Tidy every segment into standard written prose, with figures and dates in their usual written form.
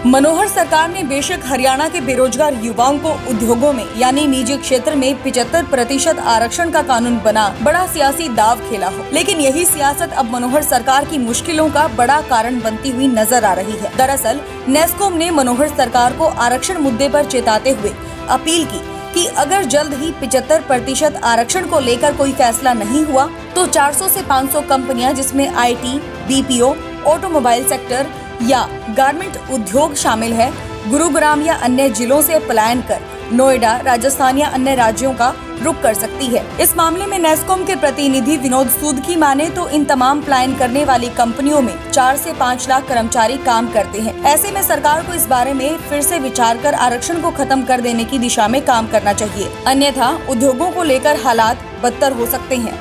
मनोहर सरकार ने बेशक हरियाणा के बेरोजगार युवाओं को उद्योगों में यानी निजी क्षेत्र में 75% आरक्षण का कानून बना बड़ा सियासी दाव खेला हो, लेकिन यही सियासत अब मनोहर सरकार की मुश्किलों का बड़ा कारण बनती हुई नजर आ रही है। दरअसल नेस्कॉम ने मनोहर सरकार को आरक्षण मुद्दे पर चेताते हुए अपील की कि अगर जल्द ही 75% आरक्षण को लेकर कोई फैसला नहीं हुआ तो 400 से 500 कंपनियां जिसमें IT, BPO, ऑटोमोबाइल सेक्टर या गारमेंट उद्योग शामिल है, गुरुग्राम या अन्य जिलों से पलायन कर नोएडा, राजस्थान या अन्य राज्यों का रुख कर सकती है। इस मामले में नेस्कॉम के प्रतिनिधि विनोद सूद की माने तो इन तमाम पलायन करने वाली कंपनियों में 4 से 5 लाख कर्मचारी काम करते हैं। ऐसे में सरकार को इस बारे में फिर से विचार कर आरक्षण को खत्म कर देने की दिशा में काम करना चाहिए, अन्यथा उद्योगों को लेकर हालात बदतर हो सकते हैं।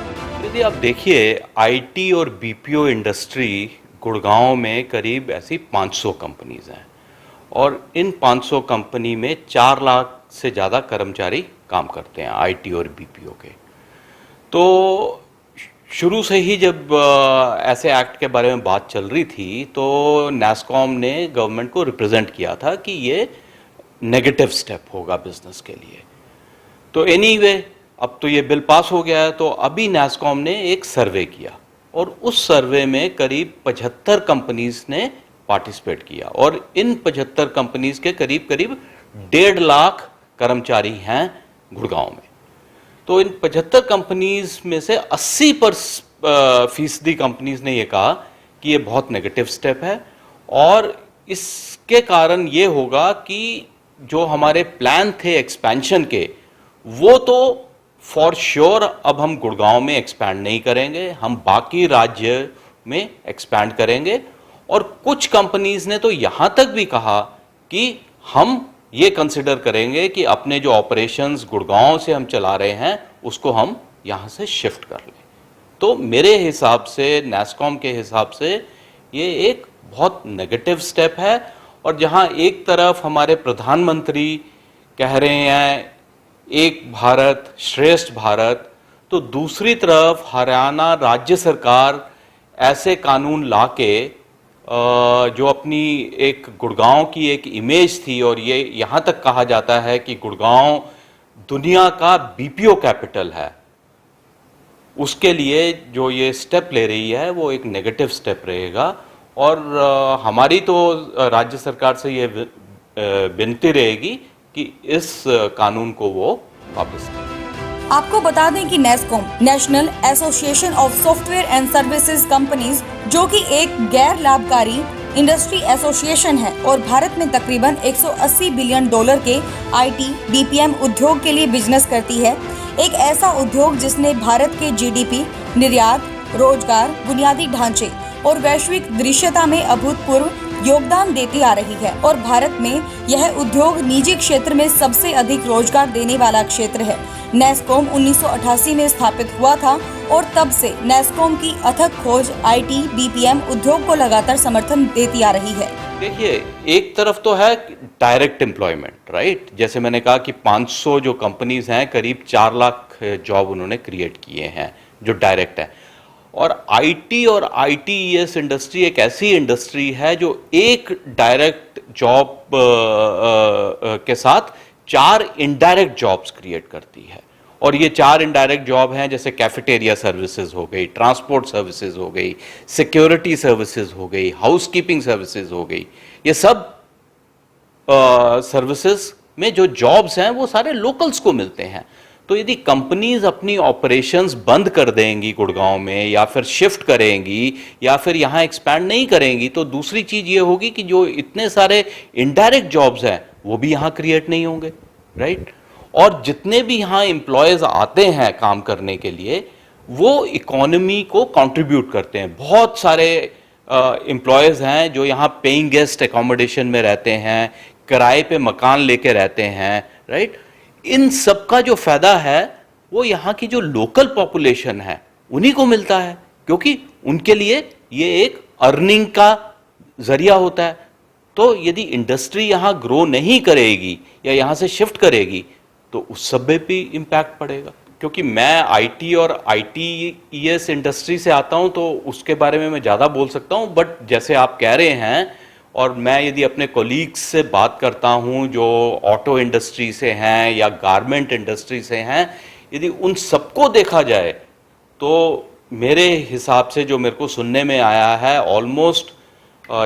यदि आप देखिए IT और BPO इंडस्ट्री गुड़गांव में करीब ऐसी 500 कंपनीज हैं और इन 500 कंपनी में 4 लाख से ज़्यादा कर्मचारी काम करते हैं IT और BPO के। तो शुरू से ही जब ऐसे एक्ट के बारे में बात चल रही थी तो नेस्कॉम ने गवर्नमेंट को रिप्रेजेंट किया था कि ये नेगेटिव स्टेप होगा बिजनेस के लिए। तो एनीवे अब तो ये बिल पास हो गया है, तो अभी नेस्कॉम ने एक सर्वे किया और उस सर्वे में करीब 75 कंपनीज ने पार्टिसिपेट किया और इन 75 कंपनीज के करीब 1.5 लाख कर्मचारी हैं गुड़गांव में। तो इन 75 कंपनीज में से 80% कंपनीज ने ये कहा कि ये बहुत नेगेटिव स्टेप है और इसके कारण ये होगा कि जो हमारे प्लान थे एक्सपेंशन के वो तो फॉर श्योर अब हम गुड़गांव में एक्सपैंड नहीं करेंगे, हम बाकी राज्य में एक्सपैंड करेंगे। और कुछ कंपनीज ने तो यहां तक भी कहा कि हम ये कंसिडर करेंगे कि अपने जो ऑपरेशंस गुड़गांव से हम चला रहे हैं उसको हम यहां से शिफ्ट कर लें। तो मेरे हिसाब से, नेस्कॉम के हिसाब से ये एक बहुत नेगेटिव स्टेप है। और जहां एक तरफ हमारे प्रधानमंत्री कह रहे हैं एक भारत श्रेष्ठ भारत, तो दूसरी तरफ हरियाणा राज्य सरकार ऐसे कानून लाके जो अपनी एक गुड़गांव की एक इमेज थी, और ये यहाँ तक कहा जाता है कि गुड़गांव दुनिया का BPO कैपिटल है, उसके लिए जो ये स्टेप ले रही है वो एक नेगेटिव स्टेप रहेगा। और हमारी तो राज्य सरकार से ये विनती रहेगी कि इस कानून को वो वापस करें। आपको बता दें कि NASSCOM national association of software and services companies, जो कि एक गैर लाभकारी इंडस्ट्री एसोसिएशन है और भारत में तकरीबन $180 बिलियन के IT, BPM उद्योग के लिए बिजनेस करती है। एक ऐसा उद्योग जिसने भारत के GDP, निर्यात, रोजगार, बुनियादी ढांचे और वैश्विक दृश्यता में अभूतपूर्व योगदान देती आ रही है और भारत में यह उद्योग निजी क्षेत्र में सबसे अधिक रोजगार देने वाला क्षेत्र है। नेस्कॉम 1988 में स्थापित हुआ था और तब से नेस्कॉम की अथक खोज IT, BPM उद्योग को लगातार समर्थन देती आ रही है। देखिए, एक तरफ तो है डायरेक्ट एम्प्लॉयमेंट, राइट, जैसे मैंने कहा कि 500 जो कंपनीज हैं करीब 4 लाख जॉब उन्होंने क्रिएट किए हैं जो डायरेक्ट है। और IT और ITES इंडस्ट्री एक ऐसी इंडस्ट्री है जो एक डायरेक्ट जॉब के साथ 4 इनडायरेक्ट जॉब्स क्रिएट करती है। और ये 4 इनडायरेक्ट जॉब हैं, जैसे कैफेटेरिया सर्विसेज हो गई, ट्रांसपोर्ट सर्विसेज हो गई, सिक्योरिटी सर्विसेज हो गई, हाउसकीपिंग सर्विसेज हो गई। ये सब सर्विसेज में जो जॉब्स हैं वो सारे लोकल्स को मिलते हैं। तो यदि कंपनीज अपनी ऑपरेशंस बंद कर देंगी गुड़गांव में, या फिर शिफ्ट करेंगी, या फिर यहाँ एक्सपैंड नहीं करेंगी, तो दूसरी चीज ये होगी कि जो इतने सारे इनडायरेक्ट जॉब्स हैं वो भी यहाँ क्रिएट नहीं होंगे, राइट। और जितने भी यहाँ एम्प्लॉयज आते हैं काम करने के लिए वो इकोनॉमी को कंट्रीब्यूट करते हैं। बहुत सारे एम्प्लॉयज हैं जो यहाँ पेइंग गेस्ट एकोमोडेशन में रहते हैं, किराए पे मकान लेके रहते हैं, राइट। इन सब का जो फायदा है वो यहाँ की जो लोकल पॉपुलेशन है उन्हीं को मिलता है, क्योंकि उनके लिए ये एक अर्निंग का जरिया होता है। तो यदि इंडस्ट्री यहाँ ग्रो नहीं करेगी या यहाँ से शिफ्ट करेगी तो उस सब पे भी इम्पैक्ट पड़ेगा। क्योंकि मैं IT और ITES इंडस्ट्री से आता हूँ तो उसके बारे में मैं ज़्यादा बोल सकता हूँ, बट जैसे आप कह रहे हैं और मैं यदि अपने कोलीग्स से बात करता हूं जो ऑटो इंडस्ट्री से हैं या गारमेंट इंडस्ट्री से हैं, यदि उन सबको देखा जाए तो मेरे हिसाब से जो मेरे को सुनने में आया है ऑलमोस्ट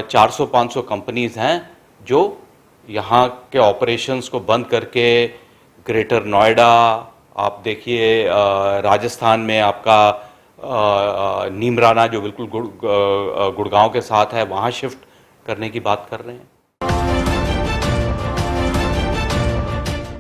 400-500 कंपनीज हैं जो यहाँ के ऑपरेशंस को बंद करके ग्रेटर नोएडा, आप देखिए राजस्थान में आपका नीमराना जो बिल्कुल गुड़गांव के साथ है, वहाँ शिफ्ट करने की बात कर रहे हैं।